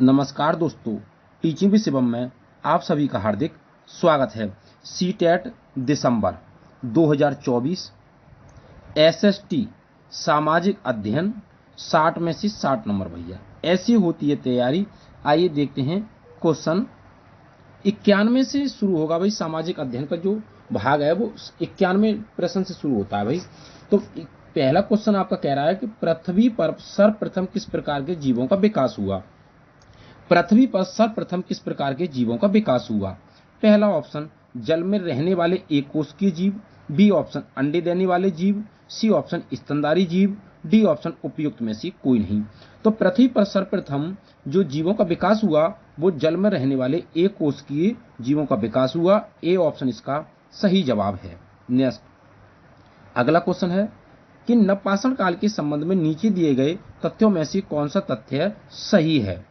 नमस्कार दोस्तों, teaching with Shivam में आप सभी का हार्दिक स्वागत है। सीटेट दिसंबर 2024 एसएसटी सामाजिक अध्ययन 60 में से 60 नंबर भैया, ऐसी होती है तैयारी। आइए देखते हैं क्वेश्चन 91 से शुरू होगा भाई। सामाजिक अध्ययन का जो भाग है वो 91 प्रश्न से शुरू होता है भाई। तो पहला क्वेश्चन आपका कह रहा है कि पृथ्वी पर सर्वप्रथम किस प्रकार के जीवों का विकास हुआ। पृथ्वी पर सर्वप्रथम किस प्रकार के जीवों का विकास हुआ। पहला ऑप्शन जल में रहने वाले एक कोशिकीय जीव, बी ऑप्शन अंडे देने वाले जीव, सी ऑप्शन स्तनधारी जीव, डी ऑप्शन उपयुक्त में से कोई नहीं। तो पृथ्वी पर सर्वप्रथम जो जीवों का विकास हुआ वो जल में रहने वाले एक कोशिकीय जीवों का विकास हुआ। ए ऑप्शन इसका सही जवाब है। नेक्स्ट अगला क्वेश्चन है कि नवपाषाण काल के संबंध में नीचे दिए गए तथ्यों में से कौन सा तथ्य सही है।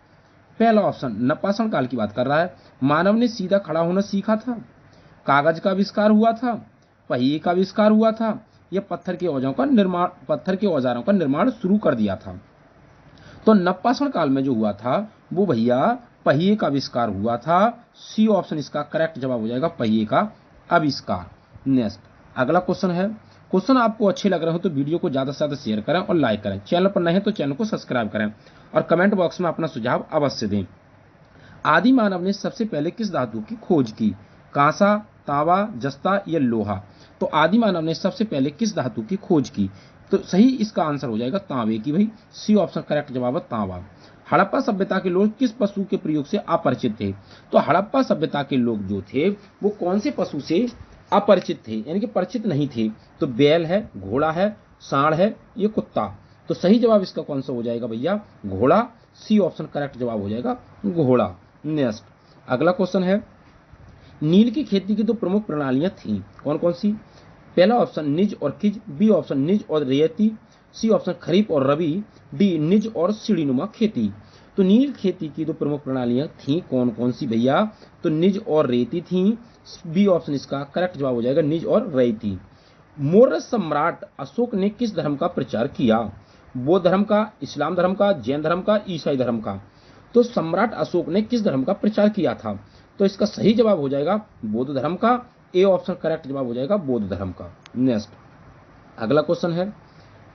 पहला ऑप्शन नवपाषाण काल की बात कर रहा है। मानव ने सीधा खड़ा होना सीखा था, कागज का आविष्कार हुआ था, पहिए का आविष्कार हुआ था, या पत्थर के औजारों का निर्माण शुरू कर दिया था। तो नवपाषाण काल में जो हुआ था वो भैया पहिए का आविष्कार हुआ था। सी ऑप्शन इसका करेक्ट जवाब हो जाएगा, पहिए का आविष्कार। नेक्स्ट अगला क्वेश्चन है। क्वेश्चन आपको अच्छे लग रहे हो तो वीडियो को ज्यादा से ज्यादा शेयर करें और लाइक करें। चैनल पर नए हैं तो चैनल को सब्सक्राइब करें और कमेंट बॉक्स में अपना सुझाव अवश्य दें। आदि मानव ने सबसे पहले किस धातु की खोज की। कांसा, तांबा, जस्ता या लोहा। तो आदि मानव ने सबसे पहले किस धातु की खोज की। तो सही इसका आंसर हो जाएगा तांबे की भाई। सी ऑप्शन करेक्ट जवाब है तांबा। हड़प्पा सभ्यता के लोग किस पशु के प्रयोग से अपरिचित थे। तो हड़प्पा सभ्यता के लोग जो थे वो कौन से पशु से अपरिचित थे, यानी कि परिचित नहीं थे। तो बैल है, घोड़ा है, सांड है, ये कुत्ता। तो सही जवाब इसका कौन सा हो जाएगा भैया, घोड़ा। सी ऑप्शन करेक्ट जवाब हो जाएगा घोड़ा। नेक्स्ट अगला क्वेश्चन है। नील की खेती की दो प्रमुख प्रणालियां थीं, कौन कौन सी। पहला ऑप्शन निज और खिज, बी ऑप्शन निज और रेती, सी ऑप्शन खरीफ और रबी, डी निज और सीढ़ीनुमा खेती। तो नील खेती की दो प्रमुख प्रणालियां थीं, कौन कौन सी भैया। तो निज और रेती थी। बी ऑप्शन इसका करेक्ट जवाब हो जाएगा, निज और रेती। मौर्य सम्राट अशोक ने किस धर्म का प्रचार किया। बौद्ध धर्म का, इस्लाम धर्म का, जैन धर्म का, ईसाई धर्म का। तो सम्राट अशोक ने किस धर्म का प्रचार किया था। तो इसका सही जवाब हो जाएगा बौद्ध धर्म का। ए ऑप्शन करेक्ट जवाब हो जाएगा बौद्ध धर्म का। नेक्स्ट अगला क्वेश्चन है।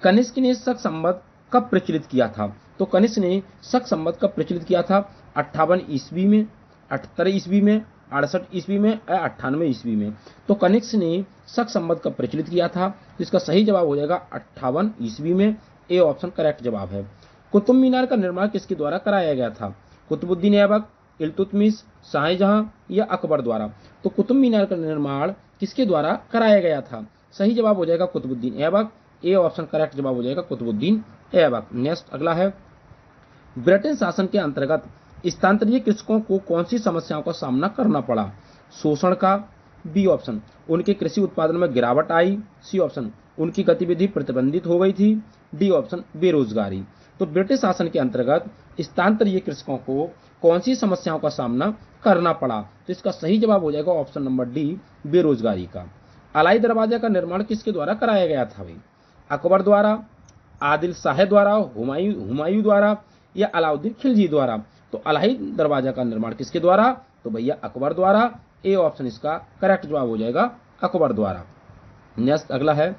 कनिष्क ने शक संवत कब प्रचलित किया था। तो कनिष्क ने शक संवत कब प्रचलित किया था। 58 ईस्वी में, 78 ईस्वी में, 68 ईस्वी में या 98 ईस्वी में। तो कनिष्क ने शक संवत कब प्रचलित किया था। तो इसका सही जवाब हो जाएगा 58 ईस्वी में। ए ऑप्शन करेक्ट जवाब है। कुतुब मीनार का निर्माण किसके द्वारा कराया गया था। कुतुबुद्दीन ऐबक, इल्तुतमिश, शाहजहां या अकबर द्वारा। तो कुतुब मीनार का निर्माण किसके द्वारा कराया गया था। सही जवाब हो जाएगा Qutbuddin Aibak. A option correct जवाब हो जाएगा कुतुबुद्दीन ऐबक। नेक्स्ट अगला है। ब्रिटेन शासन के अंतर्गत स्थानांतरित कृषकों को कौन सी समस्याओं का सामना करना पड़ा। शोषण का, बी ऑप्शन उनके कृषि उत्पादन में गिरावट आई, सी ऑप्शन उनकी गतिविधि प्रतिबंधित हो गई थी, डी ऑप्शन बेरोजगारी। तो ब्रिटिश शासन के अंतर्गत स्थानांतरित कृषकों को कौन सी समस्याओं का सामना करना पड़ा। तो इसका सही जवाब हो जाएगा ऑप्शन नंबर डी, बेरोजगारी का। अलाई दरवाजा का निर्माण किसके द्वारा कराया गया था भाई। अकबर द्वारा, आदिल शाह द्वारा, हुमायूं द्वारा या अलाउद्दीन खिलजी द्वारा। तो अलाई दरवाजा का निर्माण किसके द्वारा। तो भैया अकबर द्वारा। ए ऑप्शन इसका करेक्ट जवाब हो जाएगा अकबर द्वारा। नेक्स्ट अगला है।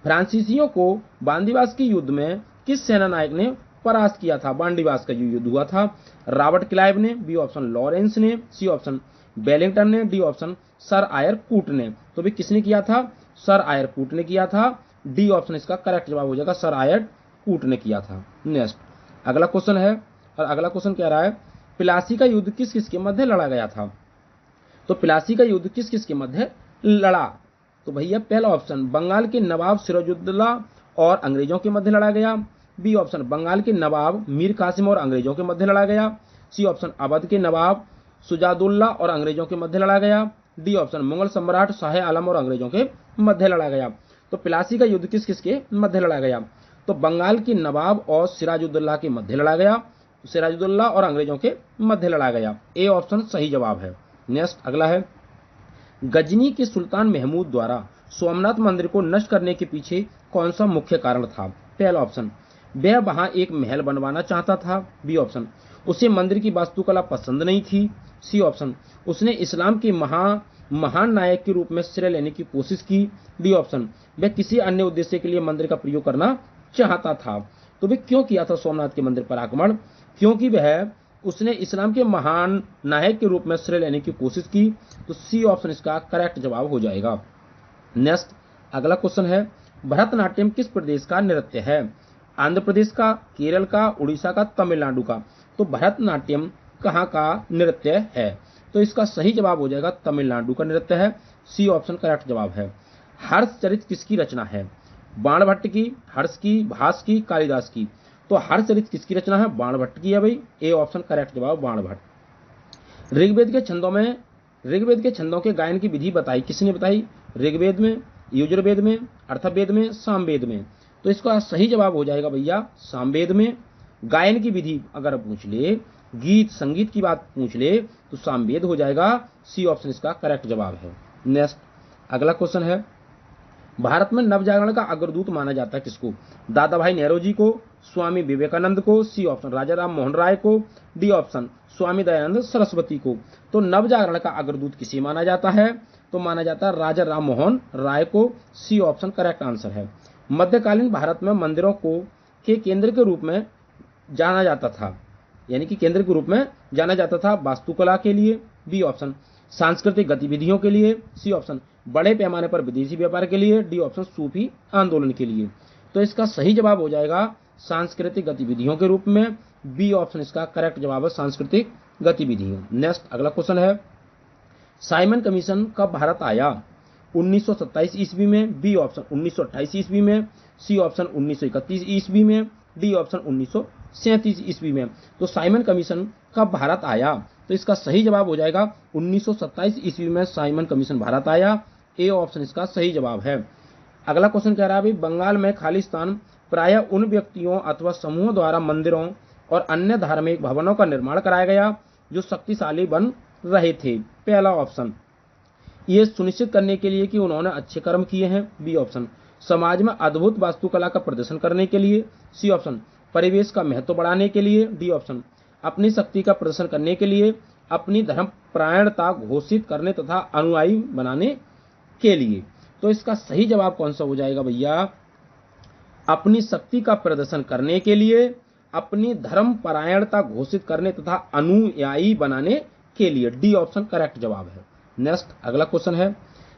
फ्रांसीसियों को बांदीवास के युद्ध में किस सेना नायक ने परास्त किया था। बांदीवास का जो युद्ध हुआ था, रॉबर्ट क्लाइव ने, बी ऑप्शन लॉरेंस ने, सी ऑप्शन वेलिंगटन ने, डी ऑप्शन सर आयर कूट ने। तो भी किसने किया था, सर आयर कूट ने किया था। डी ऑप्शन इसका करेक्ट जवाब हो जाएगा, सर आयर कूट ने किया था। नेक्स्ट अगला क्वेश्चन है, और अगला क्वेश्चन कह रहा है प्लासी का युद्ध किस किस के मध्य लड़ा गया था। तो प्लासी का युद्ध किस किस के मध्य लड़ा। तो भैया पहला ऑप्शन बंगाल के नवाब सिराजुद्दौला और अंग्रेजों के मध्य लड़ा गया, बी ऑप्शन बंगाल के नवाब मीर कासिम और अंग्रेजों के मध्य लड़ा गया, सी ऑप्शन अवध के नवाब सुजादुल्ला और अंग्रेजों के मध्य लड़ा गया, डी ऑप्शन मुगल सम्राट शाह आलम और अंग्रेजों के मध्य लड़ा गया। तो प्लासी का युद्ध किस किस के मध्य लड़ा गया। तो बंगाल के नवाब और सिराजुद्दौला के मध्य लड़ा गया, सिराजुद्दौला और अंग्रेजों के मध्य लड़ा गया। ए ऑप्शन सही जवाब है। नेक्स्ट अगला है। गजनी के सुल्तान महमूद द्वारा सोमनाथ मंदिर को नष्ट करने के पीछे कौन सा मुख्य कारण था। पहला ऑप्शन वह वहां एक महल बनवाना चाहता था। बी ऑप्शन, उसे मंदिर की वास्तुकला पसंद नहीं थी। सी ऑप्शन, उसने इस्लाम के महान नायक के रूप में श्रेय लेने की कोशिश की। डी ऑप्शन, वह किसी अन्य उद्देश्य के लिए मंदिर का प्रयोग करना चाहता था। तो वह क्यों किया था सोमनाथ के मंदिर पर आक्रमण? क्योंकि वह उसने इस्लाम के महान नायक के रूप में श्रेय लेने की कोशिश की। तो सी ऑप्शन इसका करेक्ट जवाब हो जाएगा। नेक्स्ट अगला क्वेश्चन है, भरतनाट्यम किस प्रदेश का नृत्य है? आंध्र प्रदेश का, केरल का, उड़ीसा का, तमिलनाडु का। तो भरतनाट्यम कहाँ का नृत्य है? तो इसका सही जवाब हो जाएगा तमिलनाडु का नृत्य है। सी ऑप्शन करेक्ट जवाब है। हर्षचरित किसकी रचना है? बाणभट्ट की, हर्ष की, भास की, कालिदास की। तो हर्षचरित किसकी रचना है? बाणभट्ट की है भाई। ए ऑप्शन करेक्ट जवाब बाणभट्ट। ऋग्वेद के छंदों के गायन की विधि बताई, किसने बताई? ऋग्वेद में, यजुर्वेद में, अथर्ववेद में, सामवेद में। तो इसका सही जवाब हो जाएगा भैया सामवेद में। गायन की विधि अगर पूछ ले, गीत संगीत की बात पूछ ले, तो सामवेद हो जाएगा। सी ऑप्शन इसका करेक्ट जवाब है। नेक्स्ट अगला क्वेश्चन है, भारत में नवजागरण का अग्रदूत माना जाता है किसको? दादा भाई नेहरू को, स्वामी विवेकानंद को। सी ऑप्शन, राजा राम मोहन राय को। डी ऑप्शन, स्वामी दयानंद सरस्वती को। तो नवजागरण का अग्रदूत किसे माना जाता है? तो माना जाता है राजा राम मोहन राय को। सी ऑप्शन करेक्ट आंसर है। मध्यकालीन भारत में मंदिरों को के केंद्र के रूप में जाना जाता था, यानी कि केंद्र के रूप में जाना जाता था वास्तुकला के लिए। बी ऑप्शन, सांस्कृतिक गतिविधियों के लिए। सी ऑप्शन, बड़े पैमाने पर विदेशी व्यापार के लिए। डी ऑप्शन, सूफी आंदोलन के लिए। तो इसका सही जवाब हो जाएगा सांस्कृतिक गतिविधियों के रूप में। बी ऑप्शन इसका करेक्ट जवाब है, सांस्कृतिक गतिविधियों। नेक्स्ट अगला क्वेश्चन है, साइमन कमीशन कब भारत आया? 1927 ईस्वी में। बी ऑप्शन 1928 ईस्वी में। सी ऑप्शन 1931 ईस्वी में। डी ऑप्शन 1937 ईस्वी में। तो साइमन कमीशन कब भारत आया? तो इसका सही जवाब हो जाएगा 1927 ईस्वी में साइमन कमीशन भारत आया। ए ऑप्शन इसका सही जवाब है। अगला क्वेश्चन कह रहा है भाई, बंगाल में खालिस्तान प्रायः उन व्यक्तियों अथवा समूहों द्वारा मंदिरों और अन्य धार्मिक भवनों का निर्माण कराया गया जो शक्तिशाली बन रहे थे। पहला ऑप्शन, ये सुनिश्चित करने के लिए कि उन्होंने अच्छे कर्म किए हैं। बी ऑप्शन, समाज में अद्भुत वास्तुकला का प्रदर्शन करने के लिए। सी ऑप्शन, परिवेश का महत्व बढ़ाने के लिए। डी ऑप्शन, अपनी शक्ति का प्रदर्शन करने के लिए, अपनी धर्म परायणता घोषित करने तथा अनुयायी बनाने के लिए। तो इसका सही जवाब कौन सा हो जाएगा भैया? अपनी शक्ति का प्रदर्शन करने के लिए, अपनी धर्म परायणता घोषित करने तथा अनुयायी बनाने के लिए। डी ऑप्शन करेक्ट जवाब है। नेक्स्ट अगला क्वेश्चन है,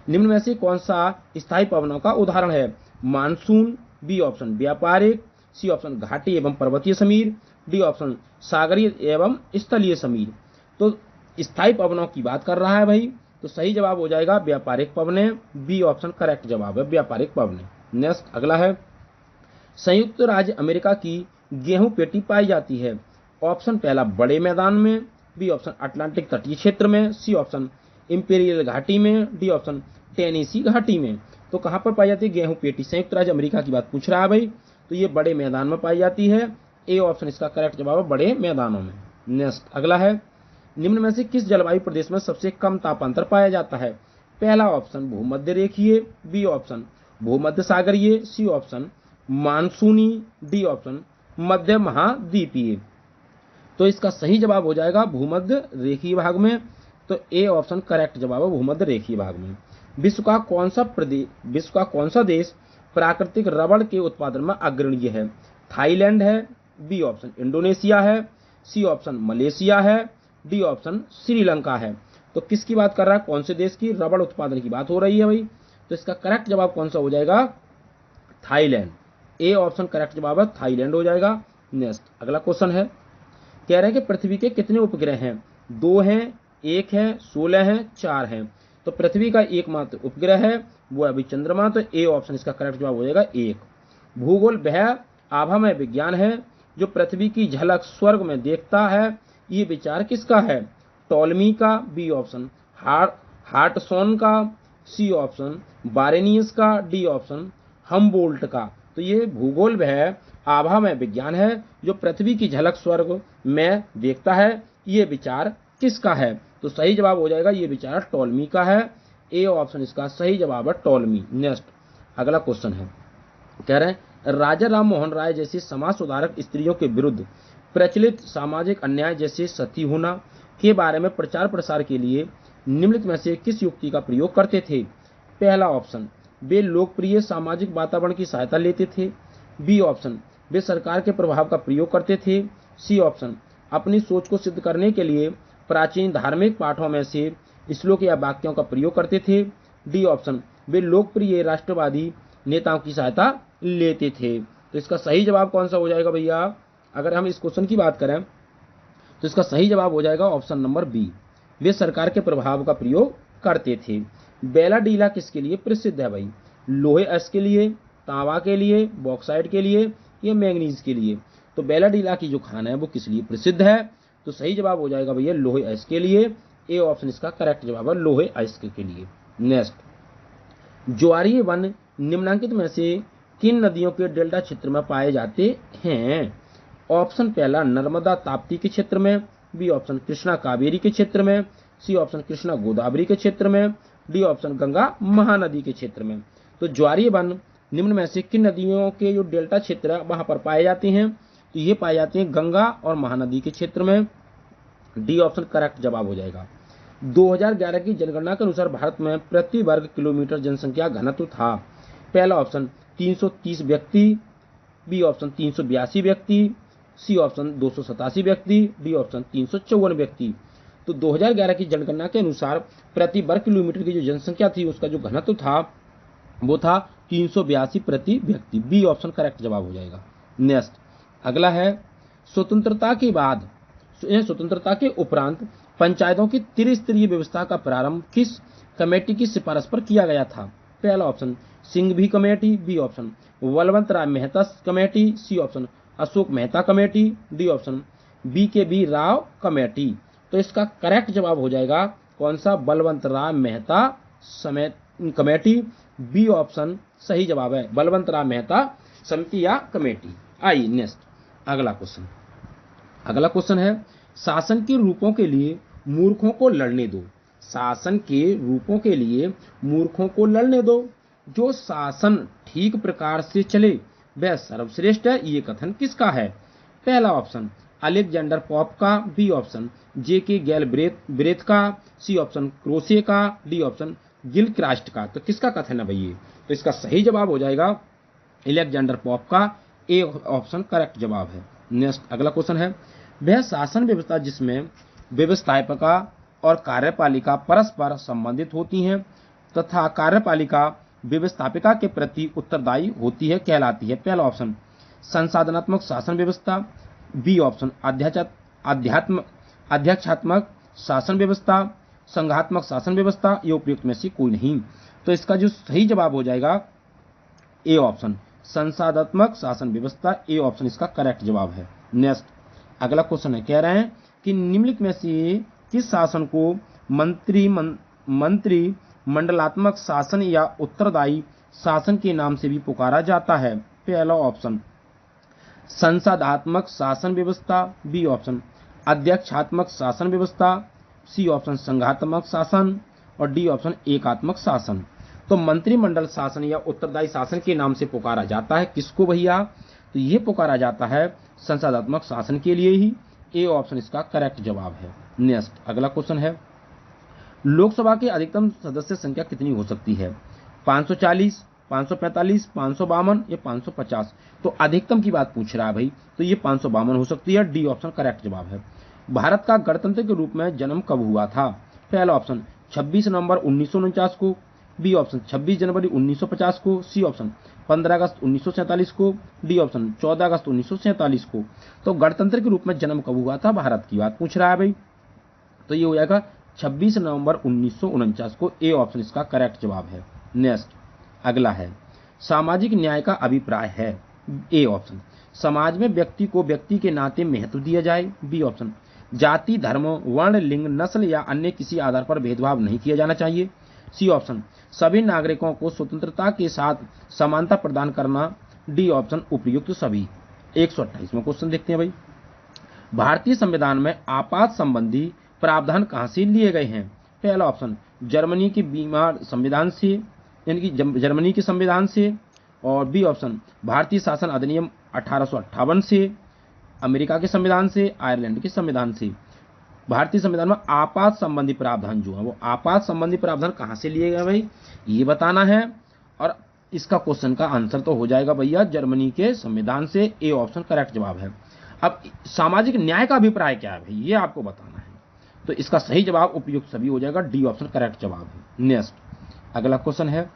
निम्न में से कौन सा स्थायी पवनों का उदाहरण है? मानसून। बी ऑप्शन, व्यापारिक। सी ऑप्शन, घाटी एवं पर्वतीय समीर। डी ऑप्शन, सागरीय एवं स्थलीय समीर। तो स्थायी पवनों की बात कर रहा है भाई, तो सही जवाब हो जाएगा व्यापारिक पवने। बी ऑप्शन करेक्ट जवाब है, व्यापारिक पवने। नेक्स्ट अगला है, संयुक्त राज्य अमेरिका की गेहूं पेटी पाई जाती है। ऑप्शन पहला, बड़े मैदान में। बी ऑप्शन, अटलांटिक तटीय क्षेत्र में। सी ऑप्शन, इंपीरियल घाटी में। डी ऑप्शन, टेनेसी घाटी में। तो कहां पर पाई जाती है गेहूं पेटी? संयुक्त राज्य अमेरिका की बात पूछ रहा है भाई, तो ये बड़े मैदान में पाई जाती है। ए ऑप्शन इसका करेक्ट जवाब है, बड़े मैदानों में। नेक्स्ट अगला है, निम्न में से किस जलवायु प्रदेश में सबसे कम तापांतर पाया जाता है? पहला ऑप्शन, भूमध्य रेखीय। बी ऑप्शन, भूमध्य सागरीय। सी ऑप्शन, मानसूनी। डी ऑप्शन, मध्य महाद्वीपीय। तो इसका सही जवाब हो जाएगा भूमध्य रेखीय भाग में। तो ए ऑप्शन करेक्ट जवाब है, भूमध्य रेखीय भाग में। विश्व का कौन सा देश प्राकृतिक रबड़ के उत्पादन में अग्रणीय है? थाईलैंड है। बी ऑप्शन, इंडोनेशिया है। सी ऑप्शन, मलेशिया है। डी ऑप्शन, श्रीलंका है। तो किसकी बात कर रहा है? कौन से देश की रबड़ उत्पादन की बात हो रही है भाई? तो इसका करेक्ट जवाब कौन सा हो जाएगा? थाईलैंड। ए ऑप्शन करेक्ट जवाब है, थाईलैंड हो जाएगा। नेक्स्ट अगला क्वेश्चन है, कह रहे हैं कि पृथ्वी के कितने उपग्रह हैं? 2 हैं, 1 है, 16 हैं, 4 हैं। तो पृथ्वी का एकमात्र उपग्रह है वो अभी चंद्रमा। तो ए ऑप्शन इसका करेक्ट जवाब हो जाएगा 1। भूगोल वह आभामय विज्ञान है जो पृथ्वी की झलक स्वर्ग में देखता है। ये विचार किसका है? टॉलमी का। बी ऑप्शन, हार्टसॉन का। सी ऑप्शन, बारेनियस का। डी ऑप्शन, हमबोल्ट का। तो ये भूगोल वह आभामय विज्ञान है जो पृथ्वी की झलक स्वर्ग में देखता है। ये विचार किसका है? तो सही जवाब हो जाएगा ये विचार टॉलमी का है। ए ऑप्शन इसका सही जवाब है, टॉलमी। नेक्स्ट अगला क्वेश्चन है, कह रहे हैं राजा राम मोहन राय जैसे समाज सुधारक स्त्रियों के विरुद्ध प्रचलित सामाजिक अन्याय जैसे सती होना के बारे में प्रचार प्रसार के लिए निम्नलिखित में से किस युक्ति का प्रयोग करते थे? पहला ऑप्शन, वे लोकप्रिय सामाजिक वातावरण की सहायता लेते थे। बी ऑप्शन, वे सरकार के प्रभाव का प्रयोग करते थे। सी ऑप्शन, अपनी सोच को सिद्ध करने के लिए प्राचीन धार्मिक पाठों में से श्लोक या वाक्यों का प्रयोग करते थे। डी ऑप्शन, वे लोकप्रिय राष्ट्रवादी नेताओं की सहायता लेते थे। तो इसका सही जवाब कौन सा हो जाएगा भैया? अगर हम इस क्वेश्चन की बात करें तो इसका सही जवाब हो जाएगा ऑप्शन नंबर बी, वे सरकार के प्रभाव का प्रयोग करते थे। बेलाडीला किसके लिए प्रसिद्ध है भाई? लोहे अयस्क के लिए, तांबा के लिए, बॉक्साइट के लिए या मैंगनीज के लिए? तो बेलाडीला की जो खान है वो किस लिए प्रसिद्ध है? तो सही जवाब हो जाएगा भैया लोहे अयस्क के लिए। ए ऑप्शन इसका करेक्ट जवाब है, लोहे अयस्क के लिए। नेक्स्ट, ज्वारीय वन निम्नांकित में से किन नदियों के डेल्टा क्षेत्र में पाए जाते हैं? ऑप्शन पहला, नर्मदा ताप्ती के क्षेत्र में। बी ऑप्शन, कृष्णा कावेरी के क्षेत्र में। सी ऑप्शन, कृष्णा गोदावरी के क्षेत्र में। डी ऑप्शन, गंगा महानदी के क्षेत्र में। तो ज्वारीय वन निम्न में से किन नदियों के जो डेल्टा क्षेत्र है वहां पर पाए जाते हैं? तो ये पाए जाते हैं गंगा और महानदी के क्षेत्र में। डी ऑप्शन करेक्ट जवाब हो जाएगा। 2011 की जनगणना के अनुसार भारत में प्रति वर्ग किलोमीटर जनसंख्या घनत्व था। पहला ऑप्शन 330 व्यक्ति, बी ऑप्शन 382 व्यक्ति, सी ऑप्शन 287 व्यक्ति, डी ऑप्शन 354 व्यक्ति। तो 2011 की जनगणना के अनुसार प्रति वर्ग किलोमीटर की जो जनसंख्या थी उसका जो घनत्व था वो था 382 प्रति व्यक्ति। बी ऑप्शन करेक्ट जवाब हो जाएगा। नेक्स्ट, अगला है, स्वतंत्रता के बाद स्वतंत्रता के उपरांत पंचायतों की त्रिस्तरीय व्यवस्था का प्रारंभ किस कमेटी की सिफारिश पर किया गया था? पहला option Singhvi committee, B option Balwant Rai Mehta committee, C option Ashok Mehta committee, D option B Rao committee. तो इसका करेक्ट जवाब हो जाएगा कौन सा? Balwant Rai Mehta committee. B option सही जवाब है, बलवंत राय मेहता समिति या कमेटी। आइए नेक्स्ट, अगला क्वेश्चन है, शासन के रूपों के लिए मूर्खों को लड़ने दो। शासन के रूपों के लिए मूर्खों को लड़ने दो, जो शासन ठीक प्रकार से चले वह सर्वश्रेष्ठ है, ये कथन किसका है? पहला ऑप्शन अलेक्जेंडर पॉप का, बी ऑप्शन जेके गैलब्रेथ का, सी ऑप्शन क्रोसे का, डी ऑप्शन गिलक्रास्ट का। तो किसका कथन है भैया? तो इसका सही जवाब हो जाएगा अलेक्जेंडर पॉप का। ए ऑप्शन करेक्ट जवाब है। नेक्स्ट, अगला क्वेश्चन है, वह शासन व्यवस्था जिसमें व्यवस्थापिका और कार्यपालिका परस्पर संबंधित होती हैं तथा कार्यपालिका व्यवस्थापिका के प्रति उत्तरदायी होती है कहलाती है? पहला ऑप्शन संसाधनात्मक शासन व्यवस्था, बी ऑप्शन अध्यक्षात्मक शासन व्यवस्था, संघात्मक शासन व्यवस्था, ये उपयुक्त में से कोई नहीं। तो इसका जो सही जवाब हो जाएगा ए ऑप्शन संसाधनात्मक शासन व्यवस्था। ए ऑप्शन इसका करेक्ट जवाब है। नेक्स्ट, अगला क्वेश्चन है, कह रहे हैं कि निम्नलिखित में से किस शासन को मंत्री मंडलात्मक शासन या उत्तरदायी शासन के नाम से भी पुकारा जाता है? पहला ऑप्शन संसाधनात्मक शासन व्यवस्था, बी ऑप्शन अध्यक्षात्मक शासन व्यवस्था, सी ऑप्शन संघात्मक शासन और डी ऑप्शन एकात्मक शासन। तो मंत्रिमंडल शासन या उत्तरदायी शासन के नाम से पुकारा जाता है किसको भैया? तो ये पुकारा जाता है संसाधनात्मक शासन के लिए ही। ए ऑप्शन इसका करेक्ट जवाब है। नेक्स्ट, अगला क्वेश्चन है, लोकसभा की अधिकतम सदस्य संख्या कितनी हो सकती है? 540, 545, 552 या 550? तो अधिकतम की बात पूछ रहा है भाई, तो ये 552 हो सकती है। डी ऑप्शन करेक्ट जवाब है। भारत का गणतंत्र के रूप में जन्म कब हुआ था? पहला ऑप्शन 26 नवंबर 1949 को, बी ऑप्शन 26 जनवरी 1950 को, सी ऑप्शन 15 अगस्त 1947 को, डी ऑप्शन 14 अगस्त 1947 को। तो गणतंत्र के रूप में जन्म कब हुआ था भारत की बात पूछ रहा है भाई, तो ये हो जाएगा 26 नवंबर 1949 को। ए ऑप्शन इसका करेक्ट जवाब है। नेक्स्ट, अगला है, सामाजिक न्याय का अभिप्राय है? ए ऑप्शन समाज में व्यक्ति को व्यक्ति के नाते महत्व दिया जाए, बी ऑप्शन जाति धर्म वर्ण लिंग नस्ल या अन्य किसी आधार पर भेदभाव नहीं किया जाना चाहिए, सी ऑप्शन सभी नागरिकों को स्वतंत्रता के साथ समानता प्रदान करना, डी ऑप्शन उपयुक्त सभी। 128वां क्वेश्चन देखते हैं भाई, भारतीय संविधान में आपात संबंधी प्रावधान कहां से लिए गए हैं? पहला ऑप्शन जर्मनी के बीमार संविधान से, यानी कि जर्मनी के संविधान से, और बी ऑप्शन भारतीय शासन अधिनियम 1858 से, अमेरिका के संविधान से, आयरलैंड के संविधान से। भारतीय संविधान में आपात संबंधी प्रावधान जो है वो आपात संबंधी प्रावधान कहां से लिए गए भाई, ये बताना है। और इसका क्वेश्चन का आंसर तो हो जाएगा भैया जर्मनी के संविधान से, ए ऑप्शन करेक्ट जवाब है। अब सामाजिक न्याय का अभिप्राय क्या है भाई, ये आपको बताना है। तो इसका सही जवाब उपयुक्त सभी हो जाएगा, डी ऑप्शन करेक्ट जवाब है। नेक्स्ट अगला क्वेश्चन है,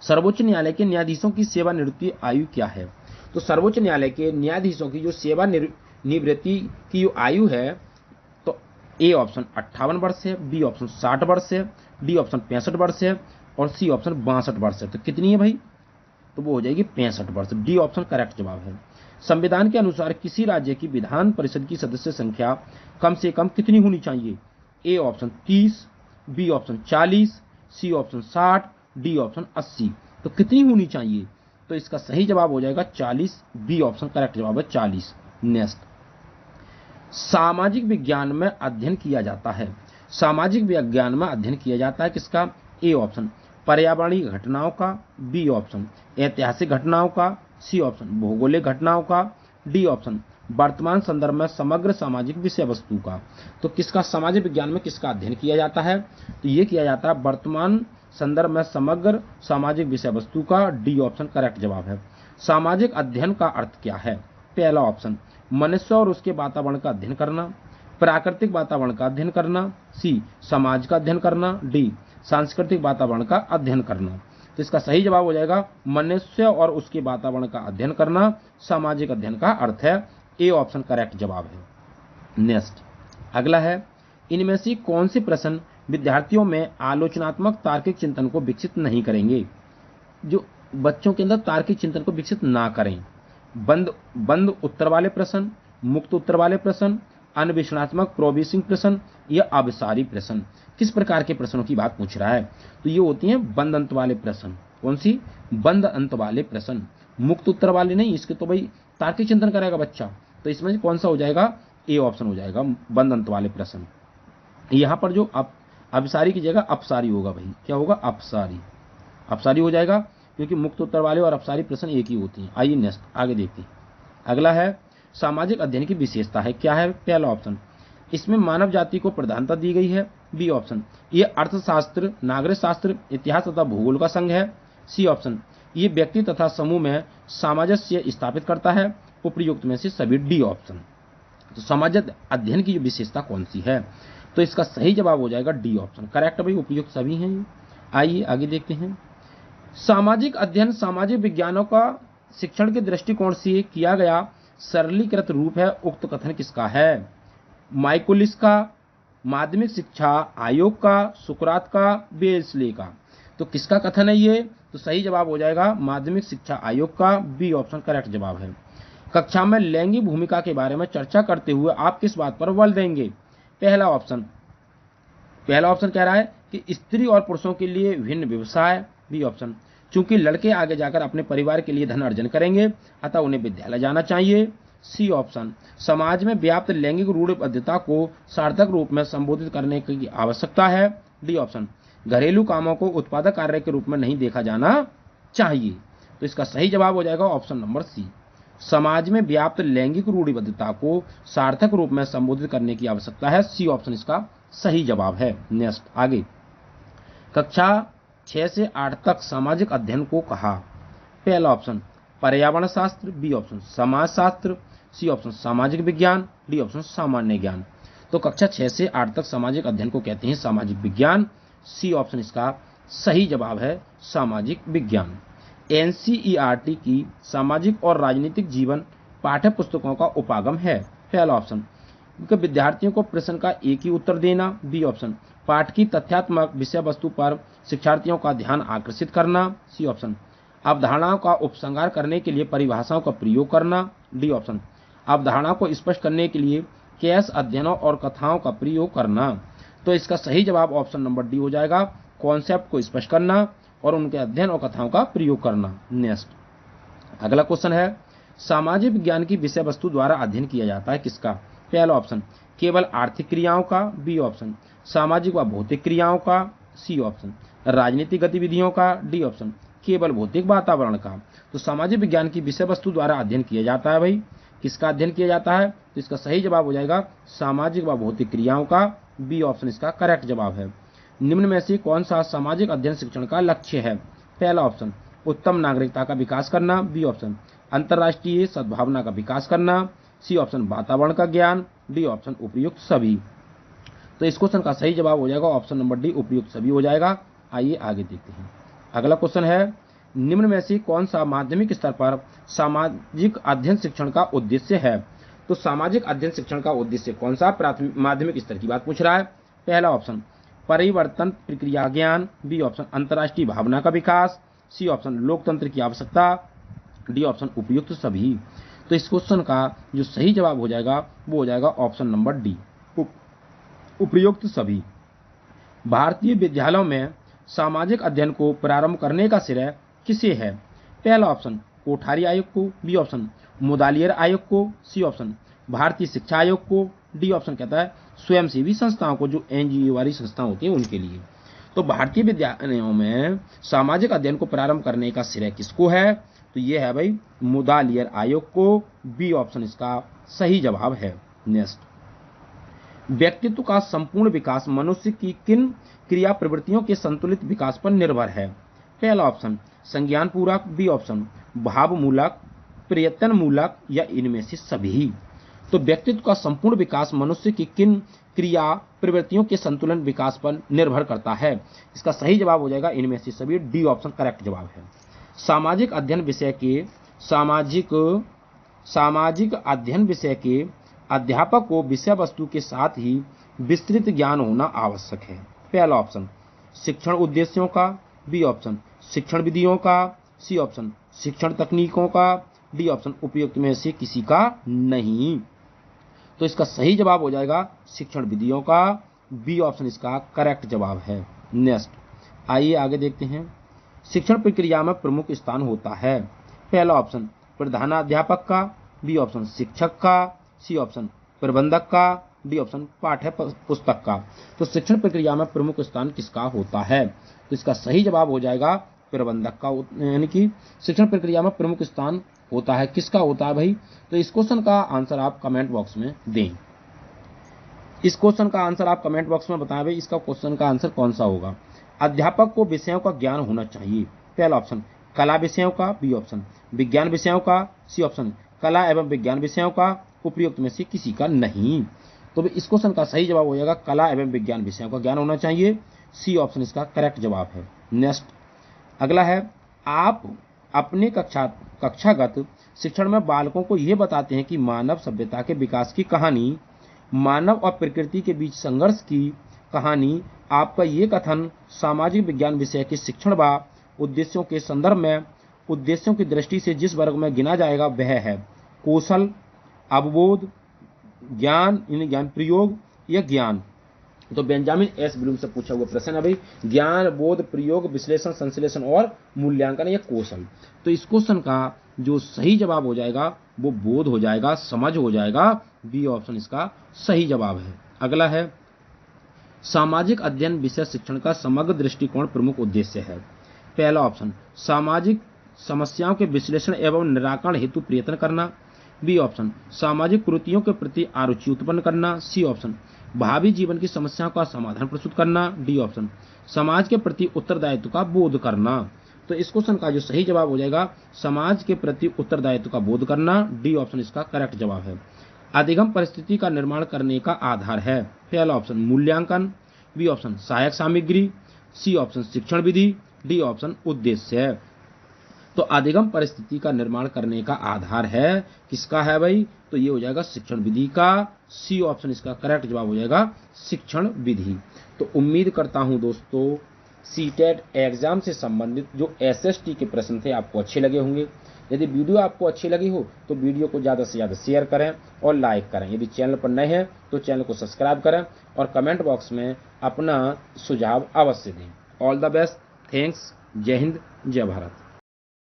सर्वोच्च न्यायालय के न्यायाधीशों की सेवानिवृत्ति आयु क्या है। तो सर्वोच्च न्यायालय के न्यायाधीशों की जो सेवानिवृत्ति की जो आयु है, तो ए ऑप्शन 58 वर्ष है, बी ऑप्शन 60 वर्ष है, डी ऑप्शन 65 वर्ष है और सी ऑप्शन 62 वर्ष है। तो कितनी है भाई, तो वो हो जाएगी 65 वर्ष, डी ऑप्शन करेक्ट जवाब है। संविधान के अनुसार किसी राज्य की विधान परिषद की सदस्य संख्या कम से कम कितनी होनी चाहिए, A option 30, B option 40, C option 60, D option 80। तो कितनी होनी चाहिए, तो इसका सही जवाब हो जाएगा 40, बी ऑप्शन करेक्ट जवाब है 40। नेक्स्ट, सामाजिक विज्ञान में अध्ययन किया जाता है, सामाजिक विज्ञान में अध्ययन किया जाता है किसका, ए ऑप्शन पर्यावरणीय घटनाओं का, बी ऑप्शन ऐतिहासिक घटनाओं का, सी ऑप्शन भौगोलिक घटनाओं का, डी ऑप्शन वर्तमान संदर्भ में समग्र सामाजिक विषय वस्तु का। तो किसका सामाजिक विज्ञान में किसका अध्ययन किया जाता है, तो ये किया जाता है वर्तमान संदर्भ में समग्र सामाजिक विषय वस्तु का, डी ऑप्शन करेक्ट जवाब है। सामाजिक अध्ययन का अर्थ क्या है, पहला ऑप्शन मनुष्य और उसके वातावरण का अध्ययन करना, प्राकृतिक वातावरण का अध्ययन करना, सी समाज का अध्ययन करना, डी सांस्कृतिक वातावरण का अध्ययन करना। तो इसका सही जवाब हो जाएगा मनुष्य और उसके वातावरण का अध्ययन करना, सामाजिक अध्ययन का अर्थ है, ए ऑप्शन करेक्ट जवाब है। नेक्स्ट अगला है, इनमें से कौन से प्रश्न विद्यार्थियों में आलोचनात्मक तार्किक चिंतन को विकसित नहीं करेंगे, जो बच्चों के अंदर तार्किक चिंतन को विकसित ना करें। बंद उत्तर वाले प्रश्न, मुक्त उत्तर वाले प्रश्न, अन्वेषणात्मक प्रोबेसिंग प्रश्न या अभिसारी प्रश्न। किस प्रकार के प्रश्नों की बात पूछ रहा है, तो ये होती हैं बंद अंत वाले प्रश्न। कौन सी, बंद अंत वाले प्रश्न, मुक्त उत्तर वाले नहीं, इसके तो भाई तार्किक चिंतन करेगा बच्चा। तो इसमें से कौन सा हो जाएगा, ए ऑप्शन हो जाएगा बंद अंत वाले प्रश्न। यहां पर जो अभिसारी की जगह अपसारी होगा भाई, क्या होगा, अपसारी हो जाएगा, क्योंकि मुक्त उत्तर वाले और अपसारी प्रश्न एक ही होती हैं। आइए नेक्स्ट आगे देखते हैं। अगला है, सामाजिक अध्ययन की विशेषता है क्या है, पहला ऑप्शन इसमें मानव जाति को प्रधानता दी गई है, बी ऑप्शन ये अर्थशास्त्र, नागरिक शास्त्र, इतिहास तथा भूगोल का संघ है, सी ऑप्शन ये व्यक्ति तथा समूह में सामंजस्य स्थापित करता है, उपयुक्त में से सभी, डी ऑप्शन। तो सामाजिक अध्ययन की विशेषता कौन सी है, तो इसका सही जवाब हो जाएगा डी ऑप्शन करेक्ट भाई, उपयुक्त सभी हैं। आइए आगे देखते हैं। सामाजिक अध्ययन सामाजिक विज्ञानों का शिक्षण के दृष्टिकोण से किया गया सरलीकृत रूप है, उक्त कथन किसका है, माइकोलिस का, माध्यमिक शिक्षा आयोग का, सुकरात का, बेल्सले का। तो किसका कथन है ये, तो सही जवाब हो जाएगा माध्यमिक शिक्षा आयोग का, बी ऑप्शन करेक्ट जवाब है। कक्षा में लैंगिक भूमिका के बारे में चर्चा करते हुए आप किस बात पर बल देंगे, पहला ऑप्शन कह रहा है कि स्त्री और पुरुषों के लिए विभिन्न व्यवसाय, बी ऑप्शन चूंकि लड़के आगे जाकर अपने परिवार के लिए धन अर्जन करेंगे अतः उन्हें विद्यालय जाना चाहिए, सी ऑप्शन समाज में व्याप्त लैंगिक रूढ़िबद्धता को सार्थक रूप में संबोधित करने की आवश्यकता है, डी ऑप्शन घरेलू कामों को उत्पादक कार्य के रूप में नहीं देखा जाना चाहिए। तो इसका सही जवाब हो जाएगा ऑप्शन नंबर सी, समाज में व्याप्त लैंगिक रूढ़िबद्धता को सार्थक रूप में संबोधित करने की आवश्यकता है, सी ऑप्शन इसका सही जवाब है। नेक्स्ट आगे, कक्षा 6 से 8 तक सामाजिक अध्ययन को कहा, पहला ऑप्शन पर्यावरण शास्त्र, बी ऑप्शन समाज शास्त्र, सी ऑप्शन सामाजिक विज्ञान, डी ऑप्शन सामान्य ज्ञान। तो कक्षा 6 से 8 तक सामाजिक अध्ययन को कहते हैं सामाजिक विज्ञान, सी ऑप्शन इसका सही जवाब है सामाजिक विज्ञान। एनसीईआरटी की सामाजिक और राजनीतिक जीवन पाठ्य पुस्तकों का उपागम है, पहला ऑप्शन विद्यार्थियों को प्रश्न का एक ही उत्तर देना, बी ऑप्शन पाठ की तथ्यात्मक विषय वस्तु पर शिक्षार्थियों का ध्यान आकर्षित करना, सी ऑप्शन अवधारणाओं का उपसंहार करने के लिए परिभाषाओं का प्रयोग करना, डी ऑप्शन अवधारणा को स्पष्ट करने के लिए केस अध्ययनों और कथाओं का प्रयोग करना। तो इसका सही जवाब ऑप्शन नंबर डी हो जाएगा, कॉन्सेप्ट को स्पष्ट करना और उनके अध्ययन और कथाओं का प्रयोग करना। नेक्स्ट अगला क्वेश्चन है, सामाजिक विज्ञान की विषय वस्तु द्वारा अध्ययन किया जाता है किसका, पहला ऑप्शन केवल आर्थिक क्रियाओं का, बी ऑप्शन सामाजिक व भौतिक क्रियाओं का, सी ऑप्शन राजनीतिक गतिविधियों का, डी ऑप्शन केवल भौतिक वातावरण का। तो सामाजिक विज्ञान की विषय वस्तु द्वारा अध्ययन किया जाता है भाई। किसका अध्ययन किया जाता है? तो इसका सही जवाब हो जाएगा सामाजिक व भौतिक क्रियाओं का। बी ऑप्शन इसका करेक्ट जवाब है। निम्न में से कौन सा सामाजिक अध्ययन शिक्षण का लक्ष्य है? पहला ऑप्शन उत्तम नागरिकता का विकास करना। बी ऑप्शन अंतर्राष्ट्रीय सद्भावना का विकास करना। सी ऑप्शन वातावरण का ज्ञान। डी ऑप्शन उपयुक्त सभी। तो इस क्वेश्चन का सही जवाब हो जाएगा ऑप्शन नंबर डी, उपयुक्त सभी हो जाएगा। आइए आगे देखते हैं। अगला क्वेश्चन है, निम्न में से कौन सा माध्यमिक स्तर पर सामाजिक अध्ययन शिक्षण का उद्देश्य है? तो सामाजिक अध्ययन शिक्षण का उद्देश्य कौन सा प्राथमिक माध्यमिक स्तर की बात पूछ रहा है। पहला ऑप्शन परिवर्तन प्रक्रिया ज्ञान। बी ऑप्शन अंतर्राष्ट्रीय भावना का विकास। सी ऑप्शन लोकतंत्र की आवश्यकता। डी ऑप्शन उपयुक्त सभी। तो इस क्वेश्चन का जो सही जवाब हो जाएगा वो हो जाएगा ऑप्शन नंबर डी, उपयुक्त सभी। भारतीय विद्यालयों में सामाजिक अध्ययन को प्रारंभ करने का श्रेय किसे है? पहला ऑप्शन कोठारी आयोग को। बी ऑप्शन मुदालियर आयोग को। सी ऑप्शन भारतीय शिक्षा आयोग को। डी ऑप्शन कहता है स्वयंसेवी संस्थाओं को, जो एनजीओ वाली संस्था होती है उनके लिए। तो भारतीय विद्यालयों में सामाजिक अध्ययन को प्रारंभ करने का श्रेय किसको है? तो ये है भाई मुदालियर आयोग को। बी ऑप्शन इसका सही जवाब है। नेक्स्ट, व्यक्तित्व का संपूर्ण विकास मनुष्य की किन क्रिया प्रवृत्तियों के संतुलित विकास पर निर्भर है? पहला ऑप्शन संज्ञान पूरक। बी ऑप्शन भाव मूलक, प्रयत्न मूलक या इनमें से सभी। तो व्यक्तित्व का संपूर्ण विकास मनुष्य की किन क्रिया प्रवृत्तियों के संतुलन विकास पर निर्भर करता है? इसका सही जवाब हो जाएगा इनमें से सभी। डी ऑप्शन करेक्ट जवाब है। सामाजिक अध्ययन विषय के सामाजिक अध्ययन विषय के अध्यापक को विषय वस्तु के साथ ही विस्तृत ज्ञान होना आवश्यक है। पहला ऑप्शन शिक्षण उद्देश्यों का। बी ऑप्शन शिक्षण विधियों का। सी ऑप्शन शिक्षण तकनीकों का। डी ऑप्शन उपयुक्त में से किसी का नहीं। तो इसका सही जवाब हो जाएगा शिक्षण विधियों का। बी ऑप्शन इसका करेक्ट जवाब है। नेक्स्ट, आइए आगे देखते हैं। शिक्षण प्रक्रिया में प्रमुख स्थान होता है। पहला ऑप्शन प्रधानाध्यापक का। बी ऑप्शन शिक्षक का। सी ऑप्शन प्रबंधक का। डी ऑप्शन पाठ्य पुस्तक का। तो शिक्षण प्रक्रिया में प्रमुख स्थान किसका होता है? तो इसका सही जवाब हो जाएगा प्रबंधक का, यानी कि शिक्षण प्रक्रिया में प्रमुख स्थान होता है। किसका होता है भाई? तो इस क्वेश्चन का आंसर आप कमेंट बॉक्स में दें। इस क्वेश्चन का आंसर आप कमेंट बॉक्स में बताएं भाई, इसका क्वेश्चन का आंसर कौन सा होगा। अध्यापक को विषयों का ज्ञान होना चाहिए। पहला ऑप्शन कला विषयों का। बी ऑप्शन विज्ञान विषयों का। सी ऑप्शन कला एवं विज्ञान विषयों का। उपयुक्त में से किसी का नहीं। तो इस क्वेश्चन का सही जवाब हो जाएगा कला एवं विज्ञान विषयों का ज्ञान होना चाहिए। सी ऑप्शन इसका करेक्ट जवाब है। नेक्स्ट, अगला है, आप अपने कक्षागत शिक्षण में बालकों को यह बताते हैं कि मानव सभ्यता के विकास की कहानी, मानव और प्रकृति के बीच संघर्ष की कहानी। आपका ये कथन सामाजिक विज्ञान विषय के शिक्षण व उद्देश्यों के संदर्भ में उद्देश्यों की दृष्टि से जिस वर्ग में गिना जाएगा वह है कौशल, अवबोध, ज्ञान, ज्ञान प्रयोग या ज्ञान। तो बेंजामिन एस ब्लूम से पूछा हुआ प्रश्न है भाई, ज्ञान, बोध, प्रयोग, विश्लेषण, संश्लेषण और मूल्यांकन या कौशल। तो इस क्वेश्चन का जो सही जवाब हो जाएगा वो बोध हो जाएगा, समझ हो जाएगा। बी ऑप्शन इसका सही जवाब है। अगला है, सामाजिक अध्ययन विषय शिक्षण का समग्र दृष्टिकोण प्रमुख उद्देश्य है। पहला ऑप्शन सामाजिक समस्याओं के विश्लेषण एवं निराकरण हेतु प्रयत्न करना। बी ऑप्शन सामाजिक कुरीतियों के प्रति आरुचि उत्पन्न करना। सी ऑप्शन भावी जीवन की समस्याओं का समाधान प्रस्तुत करना। डी ऑप्शन समाज के प्रति उत्तरदायित्व का बोध करना। तो इस क्वेश्चन का जो सही जवाब हो जाएगा समाज के प्रति उत्तरदायित्व का बोध करना। डी ऑप्शन इसका करेक्ट जवाब है। अधिगम परिस्थिति का निर्माण करने का आधार है। पहला ऑप्शन मूल्यांकन। बी ऑप्शन सहायक सामग्री। सी ऑप्शन शिक्षण विधि। डी ऑप्शन उद्देश्य। तो अधिगम परिस्थिति का निर्माण करने का आधार है किसका है भाई? तो ये हो जाएगा शिक्षण विधि का। सी ऑप्शन इसका करेक्ट जवाब हो जाएगा शिक्षण विधि। तो उम्मीद करता हूं दोस्तों सीटेट एग्जाम से संबंधित जो एसएसटी के प्रश्न थे आपको अच्छे लगे होंगे। यदि वीडियो आपको अच्छी लगी हो तो वीडियो को ज़्यादा से ज़्यादा शेयर करें और लाइक करें। यदि चैनल पर नए हैं तो चैनल को सब्सक्राइब करें और कमेंट बॉक्स में अपना सुझाव अवश्य दें। ऑल द बेस्ट, थैंक्स, जय हिंद, जय भारत।